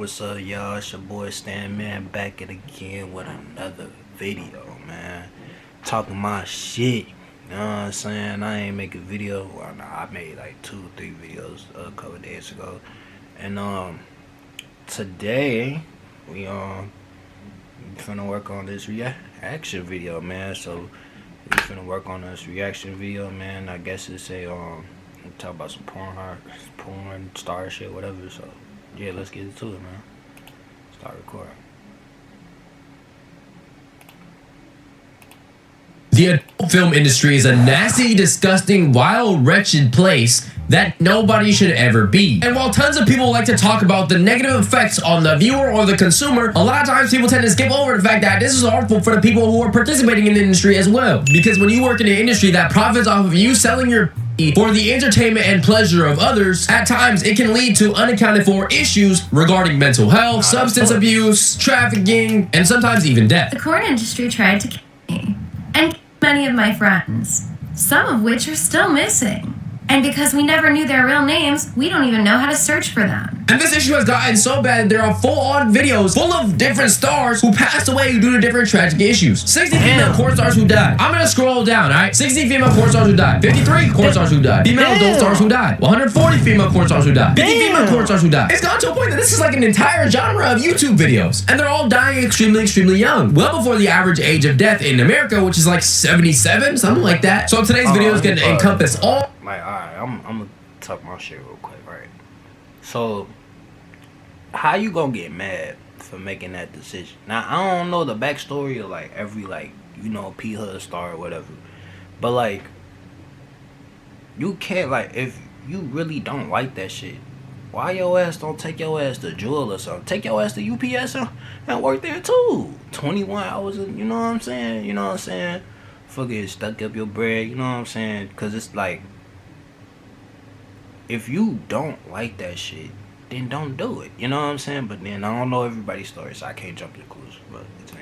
What's up, y'all? It's your boy Stan Man back at again with another video, man. Talking my shit. You know what I'm saying? I ain't make a video. Well, nah, I made like 2-3 videos a couple days ago. And today we finna work on this reaction video, man. So we finna work on this reaction video, man. I guess it's talk about some porn star shit, whatever. So yeah, let's get into it, man. Start recording. The adult film industry is a nasty, disgusting, wild, wretched place that nobody should ever be. And while tons of people like to talk about the negative effects on the viewer or the consumer, a lot of times people tend to skip over the fact that this is harmful for the people who are participating in the industry as well. Because when you work in an industry that profits off of you selling your for the entertainment and pleasure of others, at times it can lead to unaccounted for issues regarding mental health, substance abuse, trafficking, and sometimes even death. The porn industry tried to kill me, and many of my friends, some of which are still missing. And because we never knew their real names, we don't even know how to search for them. And this issue has gotten so bad that there are full-on videos full of different stars who passed away due to different tragic issues. 60 female porn stars who died. I'm gonna scroll down, alright? 60 female porn stars who died. 53 porn stars who died. Female adult stars who died. 140 female porn stars who died. 50 female porn stars who died. It's gone to a point that this is like an entire genre of YouTube videos. And they're all dying extremely young. Well before the average age of death in America, which is like 77, something like that. So today's video is gonna encompass all... Like, alright, I'm gonna talk my shit real quick, right? So, how you gonna get mad for making that decision? Now, I don't know the backstory of, like, every, like, you know, P-Hood star or whatever. But, like, you can't, like, if you really don't like that shit, why your ass don't take your ass to Jewel or something? Take your ass to UPS and work there, too. 21 hours, you know what I'm saying? You know what I'm saying? Fucking stuck up your bread, you know what I'm saying? Because it's, like... if you don't like that shit, then don't do it. You know what I'm saying? But then I don't know everybody's story, so I can't jump to conclusions. But it's me.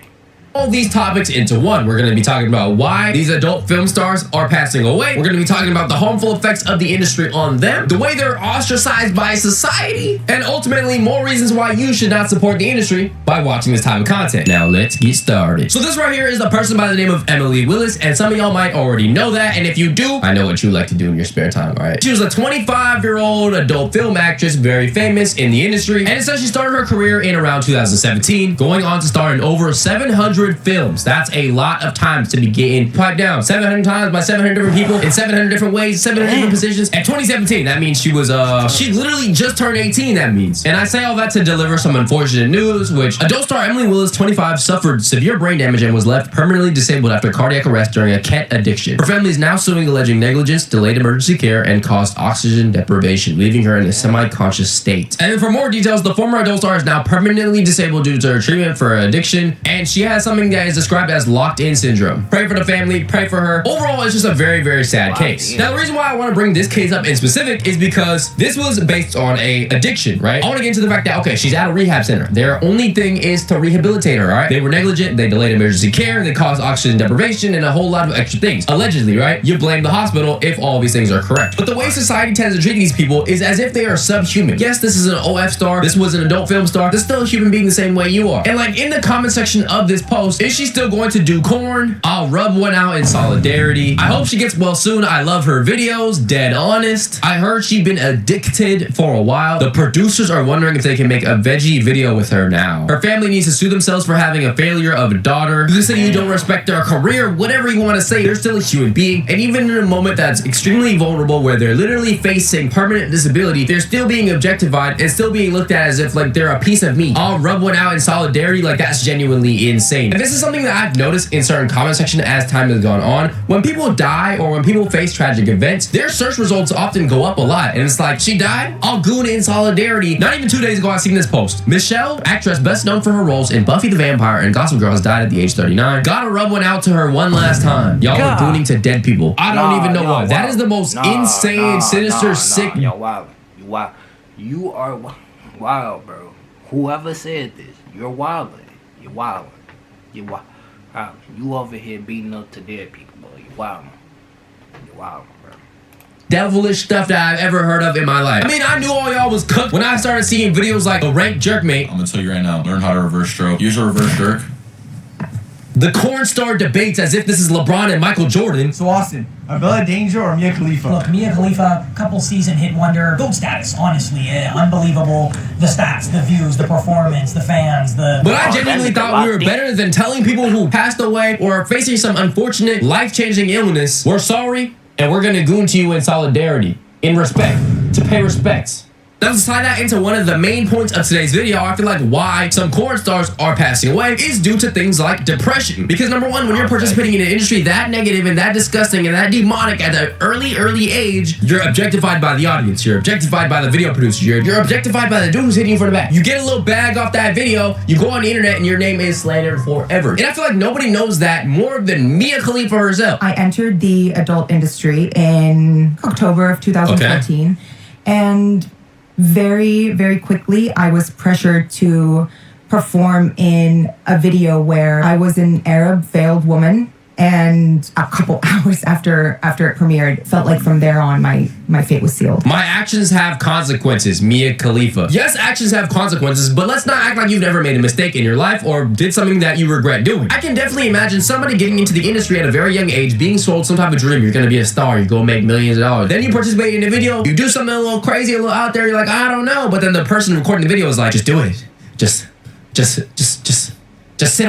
All these topics into one. We're going to be talking about why these adult film stars are passing away. We're going to be talking about the harmful effects of the industry on them, the way they're ostracized by society, and ultimately more reasons why you should not support the industry by watching this type of content. Now let's get started. So this right here is a person by the name of Emily Willis, and some of y'all might already know that, and if you do, I know what you like to do in your spare time, alright? She was a 25-year-old adult film actress, very famous in the industry, and it says she started her career in around 2017, going on to star in over 700 films. That's a lot of times to be getting piped down. 700 times by 700 different people in 700 different ways, 700 different positions. At 2017, that means she was she literally just turned 18, that means. And I say all that to deliver some unfortunate news, which adult star Emily Willis, 25, suffered severe brain damage and was left permanently disabled after cardiac arrest during a ket addiction. Her family is now suing, alleging negligence, delayed emergency care, and caused oxygen deprivation, leaving her in a semi-conscious state. And for more details, the former adult star is now permanently disabled due to her treatment for addiction, and she has something that is described as locked-in syndrome. Pray for the family, pray for her. Overall, it's just a very sad case. Now, the reason why I want to bring this case up in specific is because this was based on a addiction, right? I want to get into the fact that, okay, she's at a rehab center. Their only thing is to rehabilitate her, all right? They were negligent, they delayed emergency care, they caused oxygen deprivation, and a whole lot of extra things. Allegedly, right? You blame the hospital if all these things are correct. But the way society tends to treat these people is as if they are subhuman. Yes, this is an OF star, this was an adult film star, they're still a human being the same way you are. And like in the comment section of this post, is she still going to do corn? I'll rub one out in solidarity. I hope she gets well soon. I love her videos, dead honest. I heard she'd been addicted for a while. The producers are wondering if they can make a veggie video with her now. Her family needs to sue themselves for having a failure of a daughter. You say you don't respect their career, whatever you want to say, they're still a human being. And even in a moment that's extremely vulnerable where they're literally facing permanent disability, they're still being objectified and still being looked at as if like they're a piece of meat. I'll rub one out in solidarity, like that's genuinely insane. And this is something that I've noticed in certain comment section as time has gone on. When people die or when people face tragic events, their search results often go up a lot. And it's like, she died? I'll goon in solidarity. Not even 2 days ago, I seen this post. Michelle, actress best known for her roles in Buffy the Vampire and Gossip Girl, has died at the age 39. Gotta rub one out to her one last time. Y'all are gooning to dead people. I don't even know why. That is the most insane, sinister, sick. Yo, wild. You wild. You are wild, bro. Whoever said this, you're wild. You're wild. You're wild. You over here beating up to dead people, bro. You wild. You wild, bro. devilish stuff that I've ever heard of in my life. I mean, I knew all y'all was cooked when I started seeing videos like a rank jerk mate. I'm gonna tell you right now, learn how to reverse stroke. Use a reverse jerk. The corn star debates as if this is LeBron and Michael Jordan. So Austin, Bella Danger or Mia Khalifa? Look, Mia Khalifa, couple season hit wonder, GOAT status, honestly. Unbelievable. The stats, the views, the performance, the fans, the... But I genuinely thought we were better than telling people who passed away or are facing some unfortunate, life-changing illness, we're sorry, and we're gonna goon to you in solidarity, in respect, to pay respects. Now, to tie that into one of the main points of today's video, I feel like why some corn stars are passing away is due to things like depression. Because number one, when you're participating in an industry that negative and that disgusting and that demonic at an early age, you're objectified by the audience. You're objectified by the video producer. You're objectified by the dude who's hitting you from the back. You get a little bag off that video, you go on the internet, and your name is slandered forever. And I feel like nobody knows that more than Mia Khalifa herself. I entered the adult industry in October of 2014, and very, very quickly, I was pressured to perform in a video where I was an Arab veiled woman. And a couple hours after it premiered, felt like from there on, my fate was sealed. My actions have consequences, Mia Khalifa. Yes, actions have consequences, but let's not act like you've never made a mistake in your life or did something that you regret doing. I can definitely imagine somebody getting into the industry at a very young age, being sold some type of dream. You're gonna be a star, you're gonna make millions of dollars. Then you participate in a video, you do something a little crazy, a little out there, you're like, I don't know. But then the person recording the video is like, just do it. Just sit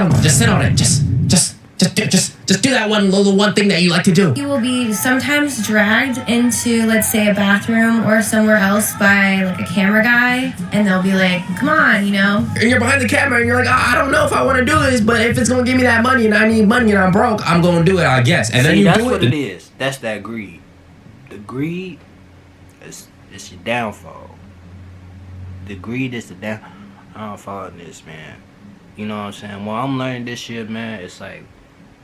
on it. Just do that one thing that you like to do. You will be sometimes dragged into, let's say, a bathroom or somewhere else by like a camera guy, and they'll be like, come on, you know. And you're behind the camera and you're like, I don't know if I want to do this, but if it's gonna give me that money and I need money and I'm broke, I'm gonna do it, I guess. And then you that's do what it. it is. That's that greed. The greed is your downfall. The greed is the downfall in this, man. You know what I'm saying? Well, I'm learning this shit, man. It's like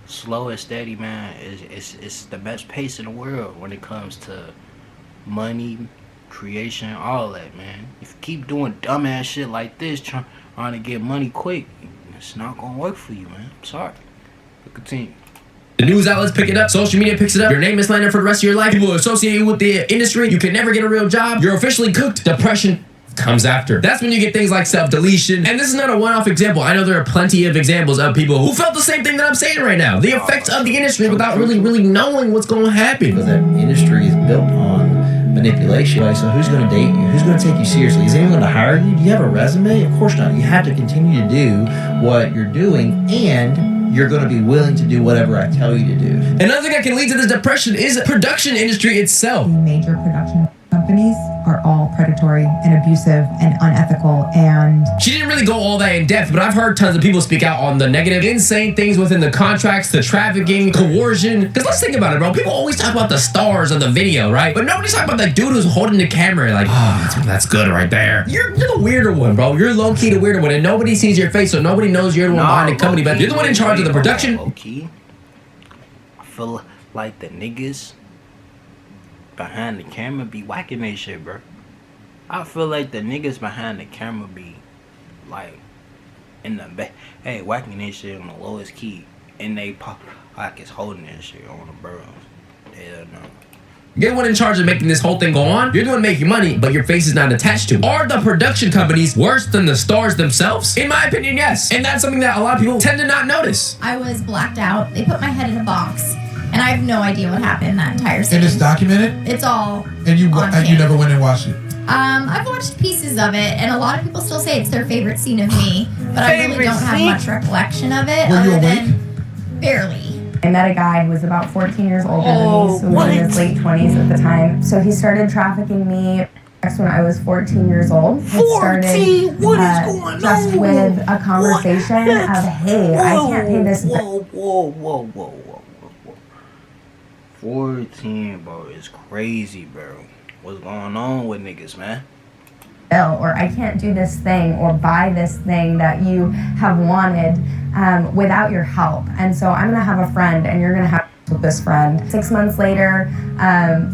slow and steady, man. It's the best pace in the world when it comes to money, creation, all that, man. If you keep doing dumbass shit like this, trying to get money quick, it's not gonna work for you, man. I'm sorry. But continue. The news outlets pick it up, social media picks it up, your name is slandered for the rest of your life, people associate you with the industry, you can never get a real job, you're officially cooked, depression comes after. That's when you get things like self-deletion. And this is not a one-off example. I know there are plenty of examples of people who felt the same thing that I'm saying right now. The effects of the industry without really knowing what's going to happen. Because that industry is built on manipulation. So who's going to date you? Who's going to take you seriously? Is anyone going to hire you? Do you have a resume? Of course not. You have to continue to do what you're doing, and you're going to be willing to do whatever I tell you to do. Another thing that can lead to this depression is the production industry itself. Major production companies are all predatory and abusive and unethical, and she didn't really go all that in depth, but I've heard tons of people speak out on the negative, insane things within the contracts, the trafficking, coercion. Because let's think about it, bro. People always talk about the stars of the video, right? But nobody's talking about the dude who's holding the camera like, oh, that's good right there. You're the weirder one, bro. You're low-key the weirder one, and nobody sees your face, so nobody knows you're the one behind the company, but you're the one in charge of the production. Low-key, I feel like the niggas behind the camera be whacking that shit, bro. I feel like the niggas behind the camera be like in the back, hey, whacking that shit on the lowest key, and they pockets holding that shit on the burrows. They don't know. You're the one in charge of making this whole thing go on. You're the one making money, but your face is not attached to. Are the production companies worse than the stars themselves? In my opinion, yes. And that's something that a lot of people tend to not notice. I was blacked out. They put my head in a box, and I have no idea what happened that entire scene. And it's documented? It's all And you never went and watched it? I've watched pieces of it, and a lot of people still say it's their favorite scene of me, but I really don't have much recollection of it. Were you awake? Barely. I met a guy who was about 14 years older than me, so he was in his late 20s at the time. So he started trafficking me when I was 14 years old. It started what is going on? Just with a conversation of, hey, I can't pay this. Whoa. 14, bro, is crazy, bro. What's going on with niggas, man? Or I can't do this thing or buy this thing that you have wanted without your help. And so I'm going to have a friend, and you're going to have with this friend. 6 months later,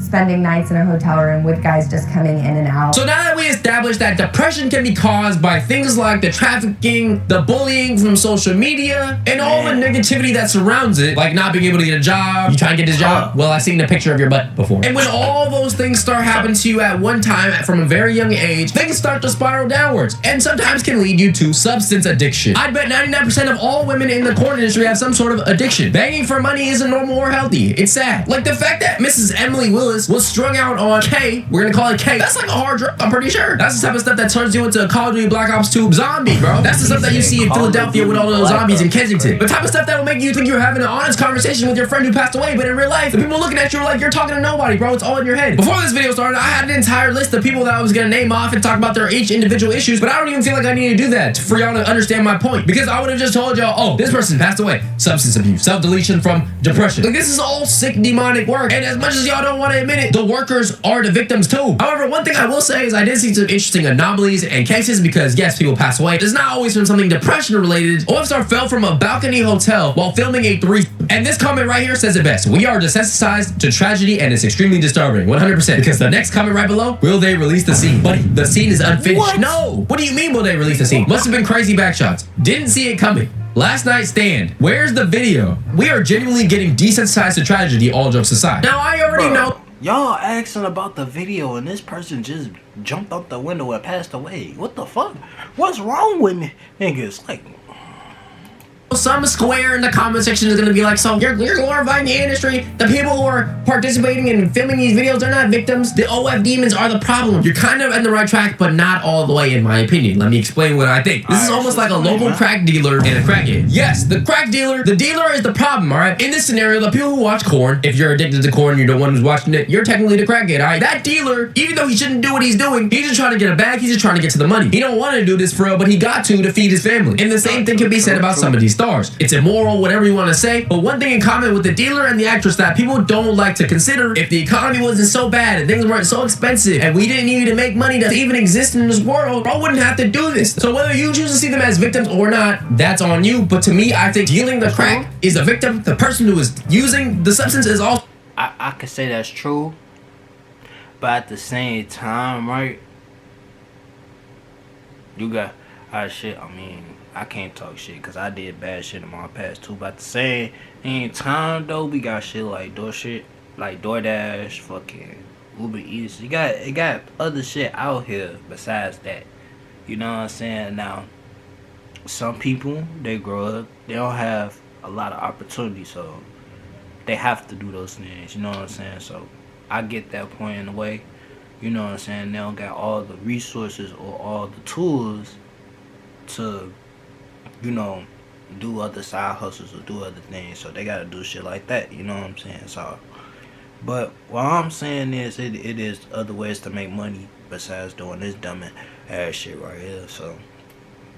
spending nights in a hotel room with guys just coming in and out. So now that we established that depression can be caused by things like the trafficking, the bullying from social media, and all the negativity that surrounds it, like not being able to get a job. You trying to get this job? Well, I've seen a picture of your butt before. And when all those things start happening to you at one time from a very young age, things start to spiral downwards, and sometimes can lead you to substance addiction. I bet 99% of all women in the corn industry have some sort of addiction. Begging for money isn't normal or healthy. It's sad. Like the fact that Mrs. Emily Willis was strung out on K, we're gonna call it K, that's like a hard drug, I'm pretty sure. That's the type of stuff that turns you into a Call of Duty Black Ops 2 zombie, bro. That's the stuff that you see in Philadelphia with all those zombies in Kensington. The type of stuff that will make you think you're having an honest conversation with your friend who passed away, but in real life, the people looking at you are like you're talking to nobody, bro. It's all in your head. Before this video started, I had an entire list of people that I was gonna name off and talk about their each individual issues, but I don't even feel like I need to do that for y'all to understand my point, because I would have just told y'all, oh, this person passed away, substance abuse, self-deletion from depression. Like, this is all sick demonic work, and as much as y'all don't want to admit it, the workers are the victims too. However, one thing I will say is I did see some interesting anomalies and cases, because yes, people pass away. It's not always from something depression related. OF fell from a balcony hotel while filming a 3. And this comment right here says it best. We are desensitized to tragedy, and it's extremely disturbing, 100%. Because the next comment right below, will they release the scene? Buddy, the scene is unfinished. What? No. What do you mean will they release the scene? Must have been crazy backshots. Didn't see it coming. Last night's stand. Where's the video? We are genuinely getting desensitized to tragedy, all jokes aside. Now, I already know. Y'all asking about the video and this person just jumped out the window and passed away. What the fuck? What's wrong with me? Niggas, like... Some square in the comment section is going to be like, so you're glorifying the industry. The people who are participating in filming these videos, they're not victims. The OF demons are the problem. You're kind of in the right track, but not all the way, in my opinion. Let me explain what I think. This is almost like a local crack dealer and a crackhead. Yes, the crack dealer, the dealer is the problem, all right? In this scenario, the people who watch corn, if you're addicted to corn, you're the one who's watching it, you're technically the crackhead, all right? That dealer, even though he shouldn't do what he's doing, he's just trying to get a bag, he's just trying to get to the money. He don't want to do this for real, but he got to feed his family. And the same thing can be said about some of these stars. It's immoral, whatever you want to say, but one thing in common with the dealer and the actress that people don't like to consider, if the economy wasn't so bad and things weren't so expensive and we didn't need to make money to even exist in this world, bro wouldn't have to do this. So whether you choose to see them as victims or not, that's on you. But to me, I think dealing the crack is a victim. The person who is using the substance is also... I could say that's true, but at the same time, right, you got shit. I mean, I can't talk shit because I did bad shit in my past too. But at the same time though, we got shit like DoorDash, fucking Uber Eats. It got other shit out here besides that. You know what I'm saying? Now, some people, they grow up, they don't have a lot of opportunity, so they have to do those things. You know what I'm saying? So I get that point in a way. You know what I'm saying? They don't got all the resources or all the tools to, you know, do other side hustles or do other things, so they gotta do shit like that. You know what I'm saying? So, but what I'm saying is, it is other ways to make money besides doing this dumb ass shit right here. So,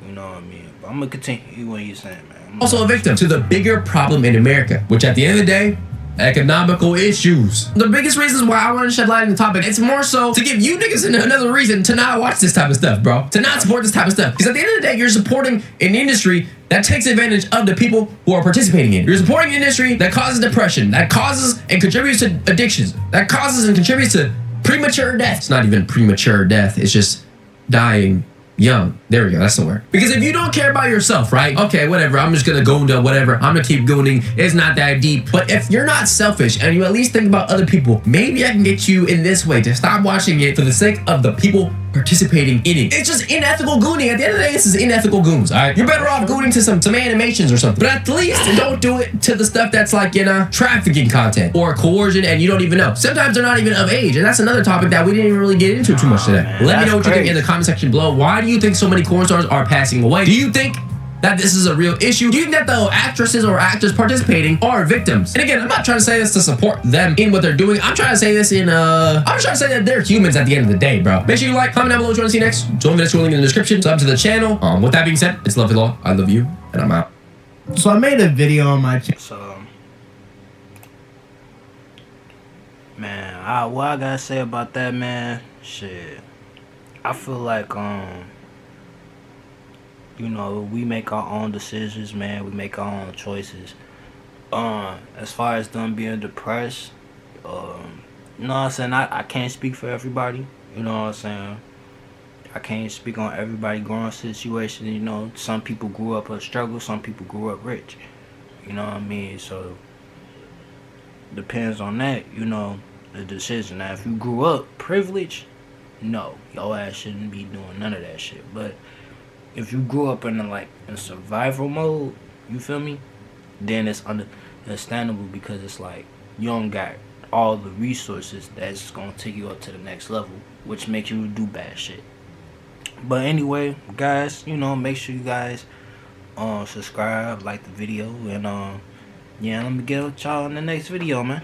you know what I mean? But I'm gonna continue what you're saying, man. Also a victim to the bigger problem in America, which at the end of the day, economical issues. The biggest reasons why I want to shed light on the topic, it's more so to give you niggas another reason to not watch this type of stuff, bro. To not support this type of stuff. Because at the end of the day, you're supporting an industry that takes advantage of the people who are participating in it. You're supporting an industry that causes depression, that causes and contributes to addictions, that causes and contributes to premature death. It's not even premature death, it's just dying young. There we go, that's the word. Because if you don't care about yourself, right? Okay, whatever, I'm just gonna go into whatever. I'm gonna keep gooning. It's not that deep. But if you're not selfish and you at least think about other people, maybe I can get you in this way to stop watching it for the sake of the people participating in it. It's just unethical gooning. At the end of the day, this is unethical goons, all right? You're better off gooning to some animations or something. But at least don't do it to the stuff that's like, you know, trafficking content or coercion and you don't even know. Sometimes they're not even of age. And that's another topic that we didn't even really get into too much today. Man, let me know what you think in the comment section below. Why do you think so many corn stars are passing away? Do you think that this is a real issue? Do you think that the actresses or actors participating are victims? And again, I'm not trying to say this to support them in what they're doing. I'm trying to say this in I'm trying to say that they're humans at the end of the day, bro. Make sure you like, comment down below what you want to see next. Join the next link in the description. Sub to the channel. With that being said, it's Love You Law. I love you, and I'm out. So I made a video on my channel. So, man, what I gotta say about that, man, shit, I feel like, you know, we make our own decisions, man. We make our own choices. As far as them being depressed, you know what I'm saying? I can't speak for everybody. You know what I'm saying? I can't speak on everybody growing situation. You know, some people grew up a struggle, some people grew up rich. You know what I mean? So depends on that, you know, the decision. Now, if you grew up privileged, no, your ass shouldn't be doing none of that shit. But if you grew up in survival mode, you feel me? Then it's understandable because it's like you don't got all the resources that's gonna take you up to the next level, which makes you do bad shit. But anyway, guys, you know, make sure you guys subscribe, like the video, and yeah, let me get with y'all in the next video, man.